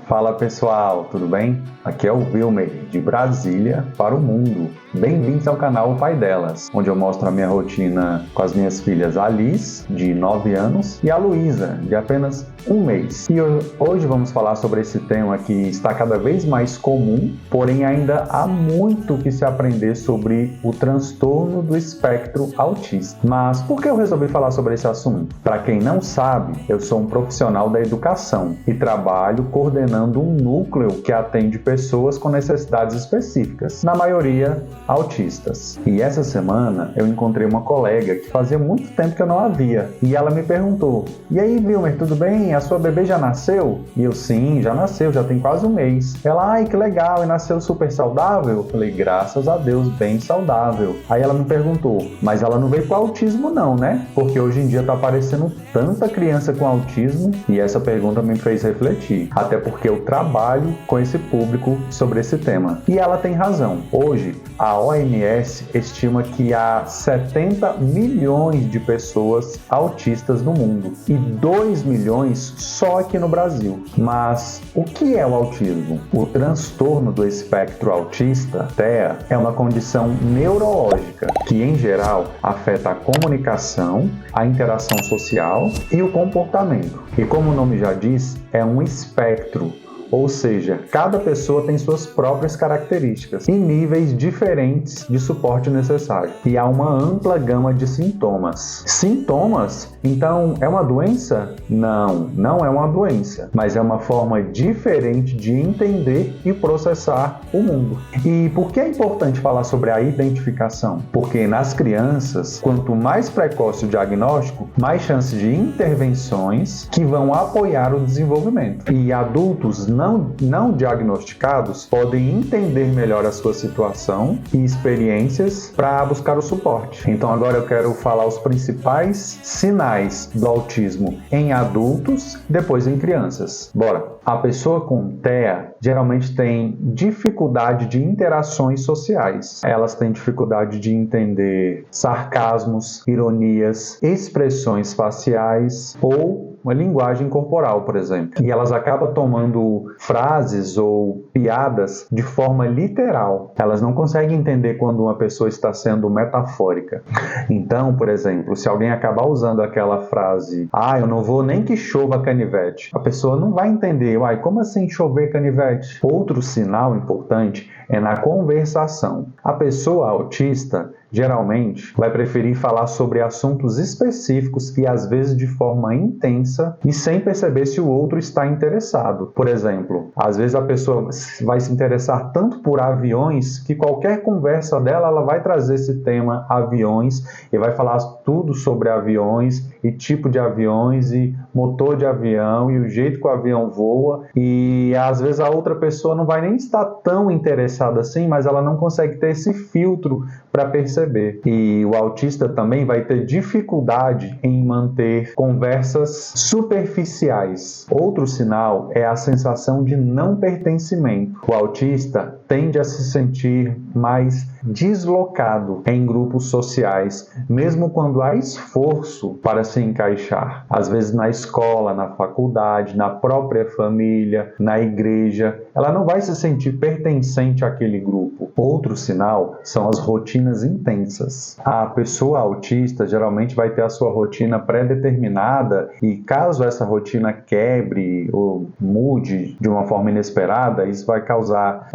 Fala pessoal, tudo bem? Aqui é o Wilmer, de Brasília para o mundo. Bem-vindos ao canal O Pai Delas, onde eu mostro a minha rotina com as minhas filhas Alice, de 9 anos, e a Luísa, de apenas 1 mês. E hoje vamos falar sobre esse tema que está cada vez mais comum, porém ainda há muito que se aprender sobre o transtorno do espectro autista. Mas por que eu resolvi falar sobre esse assunto? Para quem não sabe, eu sou um profissional da educação e trabalho coordenando um núcleo que atende pessoas com necessidades específicas, na maioria autistas. E essa semana eu encontrei uma colega que fazia muito tempo que eu não a via, e ela me perguntou: "E aí, Wilmer, tudo bem? A sua bebê já nasceu?" E eu: "Sim, já nasceu, já tem quase 1 mês." Ela: "Ai, que legal, e nasceu super saudável?" Eu falei: "Graças a Deus, bem saudável." Aí ela me perguntou: "Mas ela não veio com autismo não, né? Porque hoje em dia tá aparecendo tanta criança com autismo." E essa pergunta me fez refletir, até porque eu trabalho com esse público sobre esse tema. E ela tem razão. Hoje, a OMS estima que há 70 milhões de pessoas autistas no mundo e 2 milhões só aqui no Brasil. Mas o que é o autismo? O transtorno do espectro autista, TEA, é uma condição neurológica que, em geral, afeta a comunicação, a interação social e o comportamento. E como o nome já diz, é um espectro. Ou seja, cada pessoa tem suas próprias características e níveis diferentes de suporte necessário. E há uma ampla gama de sintomas. Sintomas? Então, é uma doença? Não, não é uma doença, mas é uma forma diferente de entender e processar o mundo. E por que é importante falar sobre a identificação? Porque nas crianças, quanto mais precoce o diagnóstico, mais chance de intervenções que vão apoiar o desenvolvimento. E adultos não diagnosticados podem entender melhor a sua situação e experiências para buscar o suporte. Então agora eu quero falar os principais sinais do autismo em adultos, depois em crianças. Bora! A pessoa com TEA geralmente tem dificuldade de interações sociais. Elas têm dificuldade de entender sarcasmos, ironias, expressões faciais ou uma linguagem corporal, por exemplo. E elas acabam tomando frases ou piadas de forma literal. Elas não conseguem entender quando uma pessoa está sendo metafórica. Então, por exemplo, se alguém acabar usando aquela frase: "Ah, eu não vou nem que chova canivete", a pessoa não vai entender: "Uai, como assim chover canivete?" Outro sinal importante é na conversação. A pessoa autista geralmente vai preferir falar sobre assuntos específicos e às vezes de forma intensa e sem perceber se o outro está interessado. Por exemplo, às vezes a pessoa vai se interessar tanto por aviões que qualquer conversa dela, ela vai trazer esse tema aviões e vai falar tudo sobre aviões e tipo de aviões e motor de avião e o jeito que o avião voa, e às vezes a outra pessoa não vai nem estar tão interessada assim, mas ela não consegue ter esse filtro para perceber. E o autista também vai ter dificuldade em manter conversas superficiais. Outro sinal é a sensação de não pertencimento. O autista tende a se sentir mais deslocado em grupos sociais, mesmo quando há esforço para se encaixar. Às vezes na escola, na faculdade, na própria família, na igreja, ela não vai se sentir pertencente àquele grupo. Outro sinal são as rotinas intensas. A pessoa autista geralmente vai ter a sua rotina pré-determinada e caso essa rotina quebre ou mude de uma forma inesperada, isso vai causar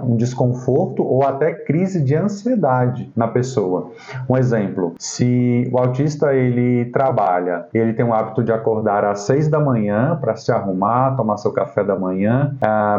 um desconforto ou até crise de ansiedade na pessoa. Um exemplo: se o autista ele trabalha, ele tem o hábito de acordar às 6 da manhã para se arrumar, tomar seu café da manhã,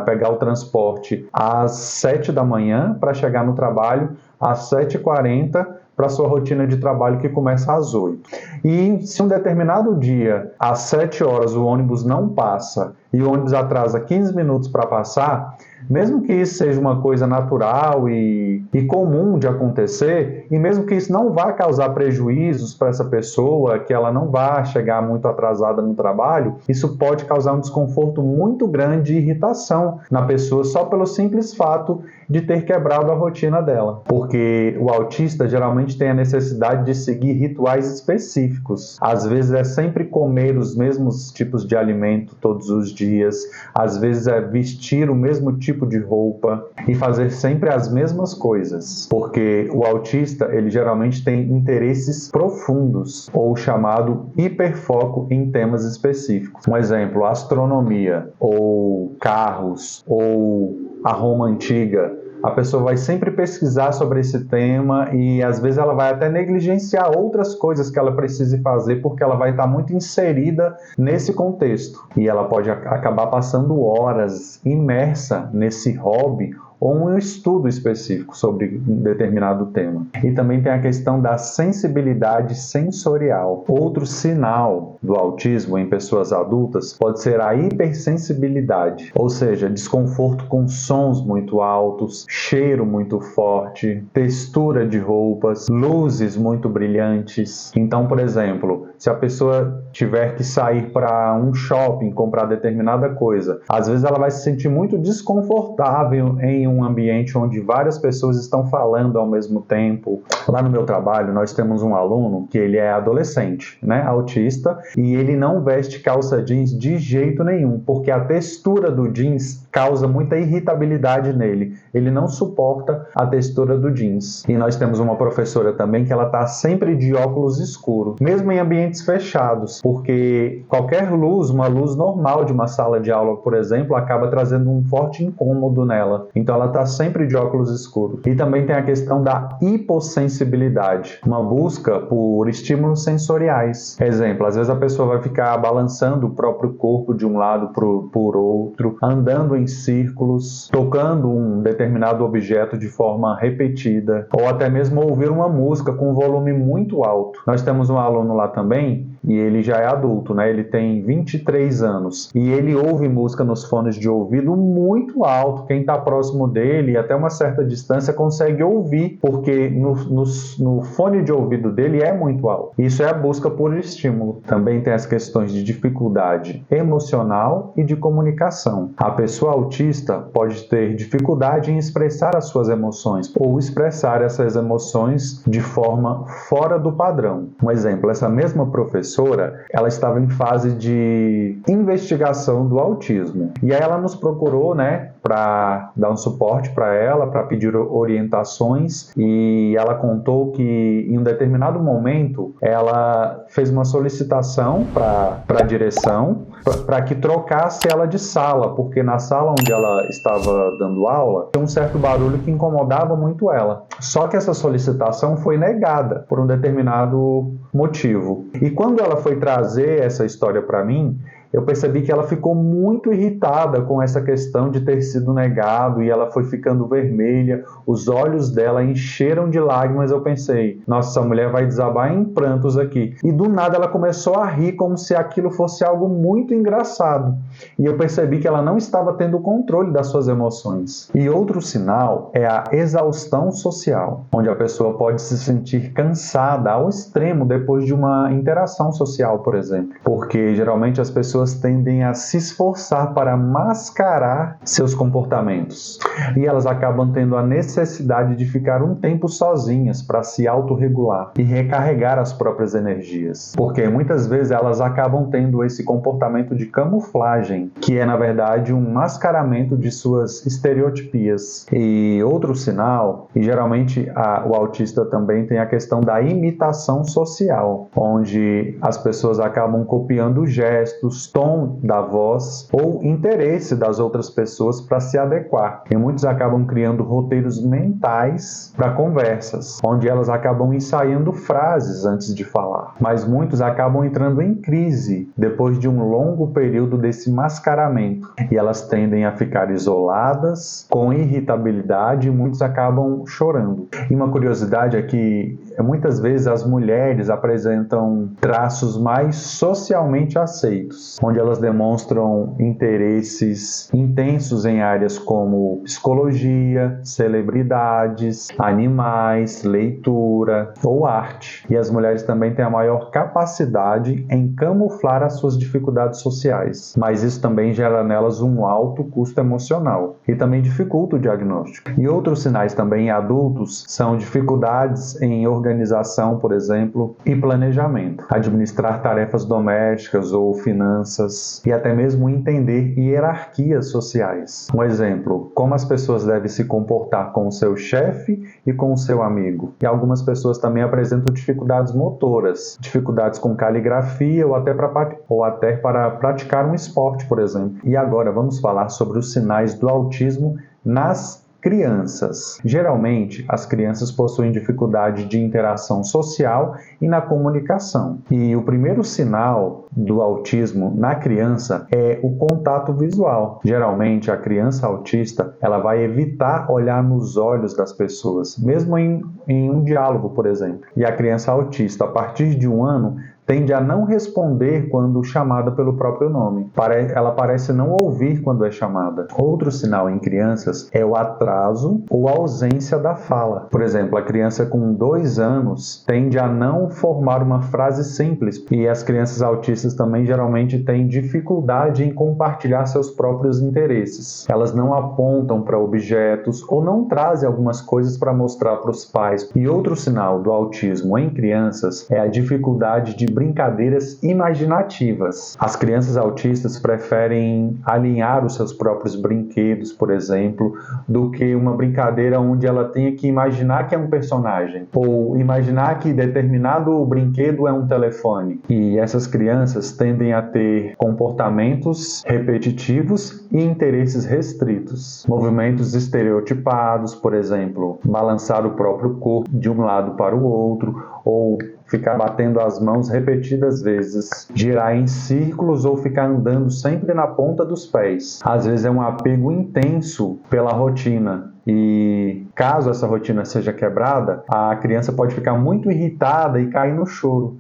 pegar o transporte às 7 da manhã para chegar no trabalho às 7h40 para sua rotina de trabalho que começa às 8. E se um determinado dia, às 7 horas, o ônibus não passa e o ônibus atrasa 15 minutos para passar, mesmo que isso seja uma coisa natural e comum de acontecer, e mesmo que isso não vá causar prejuízos para essa pessoa, que ela não vá chegar muito atrasada no trabalho, isso pode causar um desconforto muito grande e irritação na pessoa só pelo simples fato de ter quebrado a rotina dela. Porque o autista geralmente geralmente têm a necessidade de seguir rituais específicos. Às vezes é sempre comer os mesmos tipos de alimento todos os dias, às vezes é vestir o mesmo tipo de roupa e fazer sempre as mesmas coisas, porque o autista, ele geralmente tem interesses profundos, ou chamado hiperfoco em temas específicos. Um exemplo, astronomia, ou carros, ou a Roma antiga. A pessoa vai sempre pesquisar sobre esse tema e às vezes ela vai até negligenciar outras coisas que ela precise fazer porque ela vai estar muito inserida nesse contexto. E ela pode acabar passando horas imersa nesse hobby ou um estudo específico sobre um determinado tema. E também tem a questão da sensibilidade sensorial. Outro sinal do autismo em pessoas adultas pode ser a hipersensibilidade, ou seja, desconforto com sons muito altos, cheiro muito forte, textura de roupas, luzes muito brilhantes. Então, por exemplo, se a pessoa tiver que sair para um shopping comprar determinada coisa, às vezes ela vai se sentir muito desconfortável em um ambiente onde várias pessoas estão falando ao mesmo tempo. Lá no meu trabalho, nós temos um aluno que ele é adolescente, né, autista, e ele não veste calça jeans de jeito nenhum, porque a textura do jeans causa muita irritabilidade nele. Ele não suporta a textura do jeans. E nós temos uma professora também que ela está sempre de óculos escuros, mesmo em ambientes fechados, porque qualquer luz, uma luz normal de uma sala de aula, por exemplo, acaba trazendo um forte incômodo nela. Então ela está sempre de óculos escuros. E também tem a questão da hipossensibilidade, uma busca por estímulos sensoriais. Exemplo, às vezes a pessoa vai ficar balançando o próprio corpo de um lado por outro, andando em círculos, tocando um determinado objeto de forma repetida, ou até mesmo ouvir uma música com um volume muito alto. Nós temos um aluno lá também, e ele já é adulto, né? Ele tem 23 anos, e ele ouve música nos fones de ouvido muito alto. Quem está próximo dele, até uma certa distância, consegue ouvir, porque no fone de ouvido dele é muito alto. Isso é a busca por estímulo. Também tem as questões de dificuldade emocional e de comunicação. A pessoa autista pode ter dificuldade em expressar as suas emoções, ou expressar essas emoções de forma fora do padrão. Um exemplo, essa mesma professora, ela estava em fase de investigação do autismo. E aí ela nos procurou, né, para dar um suporte para ela, para pedir orientações, e ela contou que em um determinado momento ela fez uma solicitação para a direção para que trocasse ela de sala, porque na sala onde ela estava dando aula tinha um certo barulho que incomodava muito ela. Só que essa solicitação foi negada por um determinado motivo. E quando ela foi trazer essa história para mim, eu percebi que ela ficou muito irritada com essa questão de ter sido negado, e ela foi ficando vermelha, os olhos dela encheram de lágrimas. Eu pensei, nossa, essa mulher vai desabar em prantos aqui. E do nada ela começou a rir como se aquilo fosse algo muito engraçado. E eu percebi que ela não estava tendo o controle das suas emoções. E outro sinal é a exaustão social, onde a pessoa pode se sentir cansada ao extremo depois de uma interação social, por exemplo. Porque geralmente as pessoas tendem a se esforçar para mascarar seus comportamentos, e elas acabam tendo a necessidade de ficar um tempo sozinhas para se autorregular e recarregar as próprias energias, porque muitas vezes elas acabam tendo esse comportamento de camuflagem, que é na verdade um mascaramento de suas estereotipias. E outro sinal, e geralmente o autista também tem a questão da imitação social, onde as pessoas acabam copiando gestos, tom da voz ou interesse das outras pessoas para se adequar. E muitos acabam criando roteiros mentais para conversas, onde elas acabam ensaiando frases antes de falar. Mas muitos acabam entrando em crise depois de um longo período desse mascaramento, e elas tendem a ficar isoladas, com irritabilidade, e muitos acabam chorando. E uma curiosidade é que muitas vezes as mulheres apresentam traços mais socialmente aceitos. onde elas demonstram interesses intensos em áreas como psicologia, celebridades, animais, leitura ou arte. E as mulheres também têm a maior capacidade em camuflar as suas dificuldades sociais, mas isso também gera nelas um alto custo emocional e também dificulta o diagnóstico. E outros sinais também em adultos são dificuldades em organização, por exemplo, e planejamento, administrar tarefas domésticas ou finanças e até mesmo entender hierarquias sociais. Um exemplo, como as pessoas devem se comportar com o seu chefe e com o seu amigo. E algumas pessoas também apresentam dificuldades motoras, dificuldades com caligrafia ou até para praticar um esporte, por exemplo. E agora vamos falar sobre os sinais do autismo nas crianças. Geralmente, as crianças possuem dificuldade de interação social e na comunicação. E o primeiro sinal do autismo na criança é o contato visual. Geralmente, a criança autista, ela vai evitar olhar nos olhos das pessoas, mesmo em um diálogo, por exemplo. E a criança autista, a partir de 1 ano, tende a não responder quando chamada pelo próprio nome. Ela parece não ouvir quando é chamada. Outro sinal em crianças é o atraso ou a ausência da fala. Por exemplo, a criança com 2 anos tende a não formar uma frase simples. E as crianças autistas também geralmente têm dificuldade em compartilhar seus próprios interesses. Elas não apontam para objetos ou não trazem algumas coisas para mostrar para os pais. E outro sinal do autismo em crianças é a dificuldade de brincadeiras imaginativas. As crianças autistas preferem alinhar os seus próprios brinquedos, por exemplo, do que uma brincadeira onde ela tenha que imaginar que é um personagem ou imaginar que determinado brinquedo é um telefone. E essas crianças tendem a ter comportamentos repetitivos e interesses restritos. Movimentos estereotipados, por exemplo, balançar o próprio corpo de um lado para o outro ou ficar batendo as mãos repetidas vezes, girar em círculos ou ficar andando sempre na ponta dos pés. Às vezes é um apego intenso pela rotina. E caso essa rotina seja quebrada, a criança pode ficar muito irritada e cair no choro.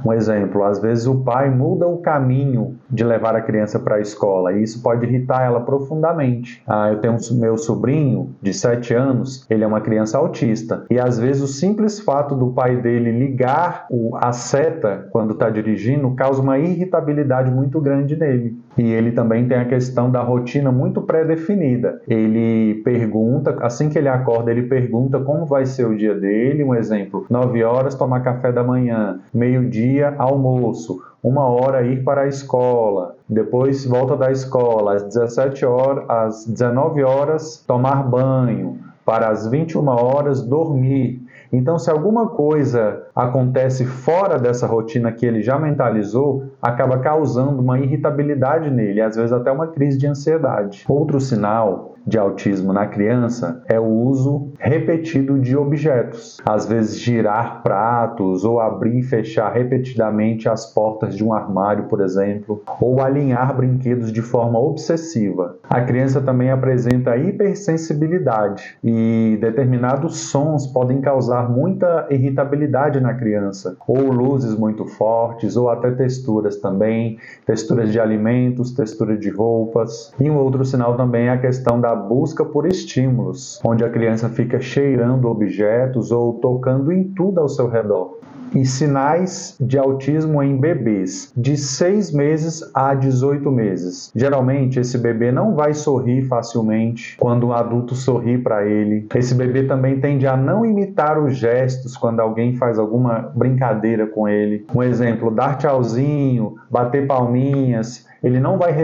Um exemplo, às vezes o pai muda o caminho de levar a criança para a escola e isso pode irritar ela profundamente. Eu tenho meu sobrinho de 7 anos, ele é uma criança autista e às vezes o simples fato do pai dele ligar a seta quando está dirigindo causa uma irritabilidade muito grande nele. E ele também tem a questão da rotina muito pré-definida. Ele pergunta, assim que ele acorda, ele pergunta como vai ser o dia dele. Um exemplo, 9 horas tomar café da manhã, meio-dia almoço, 1 hora ir para a escola, depois volta da escola, às 19 horas tomar banho, para as 21 horas dormir. Então, se alguma coisa acontece fora dessa rotina que ele já mentalizou, acaba causando uma irritabilidade nele, às vezes até uma crise de ansiedade. Outro sinal de autismo na criança é o uso repetido de objetos. Às vezes girar pratos ou abrir e fechar repetidamente as portas de um armário, por exemplo, ou alinhar brinquedos de forma obsessiva. A criança também apresenta hipersensibilidade e determinados sons podem causar muita irritabilidade na criança, ou luzes muito fortes, ou até texturas também, texturas de alimentos, textura de roupas. E um outro sinal também é a questão da busca por estímulos, onde a criança fica cheirando objetos ou tocando em tudo ao seu redor. E sinais de autismo em bebês de 6 meses a 18 meses. Geralmente, esse bebê não vai sorrir facilmente quando um adulto sorri para ele. Esse bebê também tende a não imitar os gestos quando alguém faz alguma brincadeira com ele. Um exemplo, dar tchauzinho, bater palminhas. Ele não vai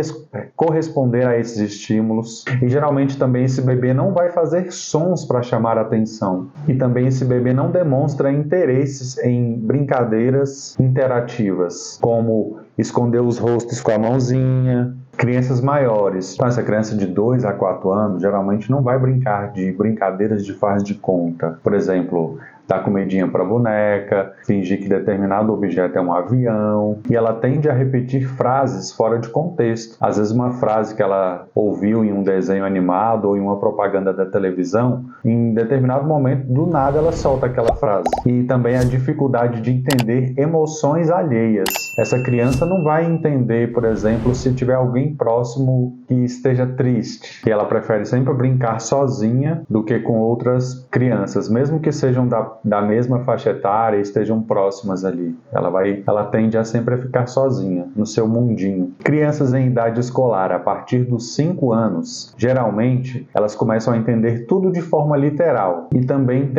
corresponder a esses estímulos e geralmente também esse bebê não vai fazer sons para chamar a atenção e também esse bebê não demonstra interesses em brincadeiras interativas, como esconder os rostos com a mãozinha. Crianças maiores, então essa criança de 2 a 4 anos geralmente não vai brincar de brincadeiras de faz de conta. Por exemplo, dar comidinha para a boneca, fingir que determinado objeto é um avião, e ela tende a repetir frases fora de contexto. Às vezes uma frase que ela ouviu em um desenho animado ou em uma propaganda da televisão, em determinado momento, do nada ela solta aquela frase. E também a dificuldade de entender emoções alheias. Essa criança não vai entender, por exemplo, se tiver alguém próximo que esteja triste, e ela prefere sempre brincar sozinha do que com outras crianças, mesmo que sejam da mesma faixa etária e estejam próximas ali. Ela tende a sempre ficar sozinha, no seu mundinho. Crianças em idade escolar, a partir dos 5 anos, geralmente, elas começam a entender tudo de forma literal e também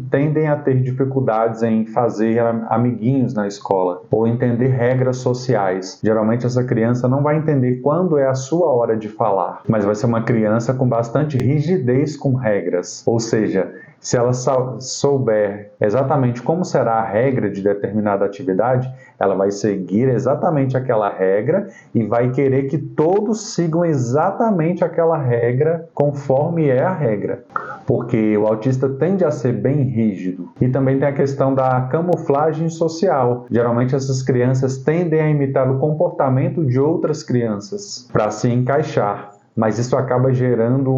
tendem a ter dificuldades em fazer amiguinhos na escola ou entender regras sociais. Geralmente essa criança não vai entender quando é a sua hora de falar, mas vai ser uma criança com bastante rigidez com regras, ou seja, se ela souber exatamente como será a regra de determinada atividade, ela vai seguir exatamente aquela regra e vai querer que todos sigam exatamente aquela regra conforme é a regra. Porque o autista tende a ser bem rígido. E também tem a questão da camuflagem social. Geralmente essas crianças tendem a imitar o comportamento de outras crianças para se encaixar. Mas isso acaba gerando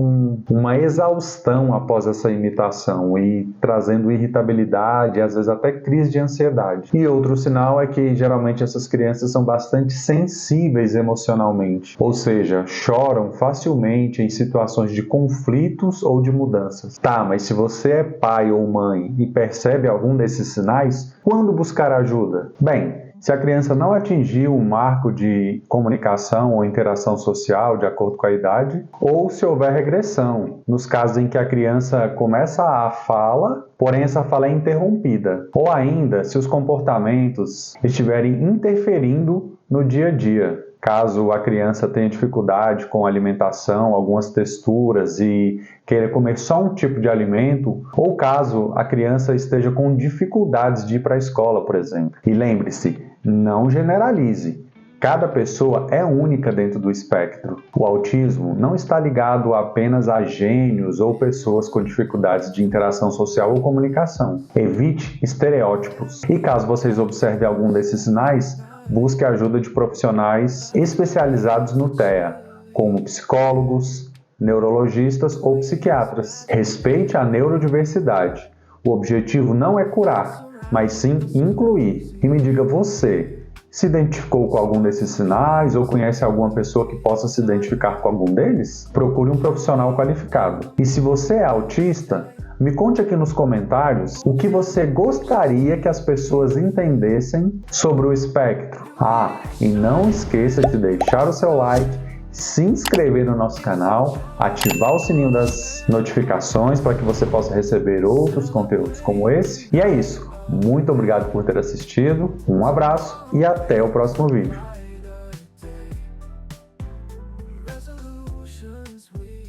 uma exaustão após essa imitação e trazendo irritabilidade, às vezes até crise de ansiedade. E outro sinal é que geralmente essas crianças são bastante sensíveis emocionalmente, ou seja, choram facilmente em situações de conflitos ou de mudanças. Tá, mas se você é pai ou mãe e percebe algum desses sinais, quando buscar ajuda? Bem, se a criança não atingiu um marco de comunicação ou interação social de acordo com a idade, ou se houver regressão, nos casos em que a criança começa a fala, porém essa fala é interrompida, ou ainda se os comportamentos estiverem interferindo no dia a dia. Caso a criança tenha dificuldade com alimentação, algumas texturas e queira comer só um tipo de alimento, ou caso a criança esteja com dificuldades de ir para a escola, por exemplo. E lembre-se, não generalize. Cada pessoa é única dentro do espectro. O autismo não está ligado apenas a gênios ou pessoas com dificuldades de interação social ou comunicação. Evite estereótipos. E caso vocês observem algum desses sinais, busque a ajuda de profissionais especializados no TEA, como psicólogos, neurologistas ou psiquiatras. Respeite a neurodiversidade. O objetivo não é curar, mas sim incluir. E me diga você, se identificou com algum desses sinais ou conhece alguma pessoa que possa se identificar com algum deles? Procure um profissional qualificado. E se você é autista, me conte aqui nos comentários o que você gostaria que as pessoas entendessem sobre o espectro. E não esqueça de deixar o seu like, se inscrever no nosso canal, ativar o sininho das notificações para que você possa receber outros conteúdos como esse. E é isso. Muito obrigado por ter assistido, um abraço e até o próximo vídeo.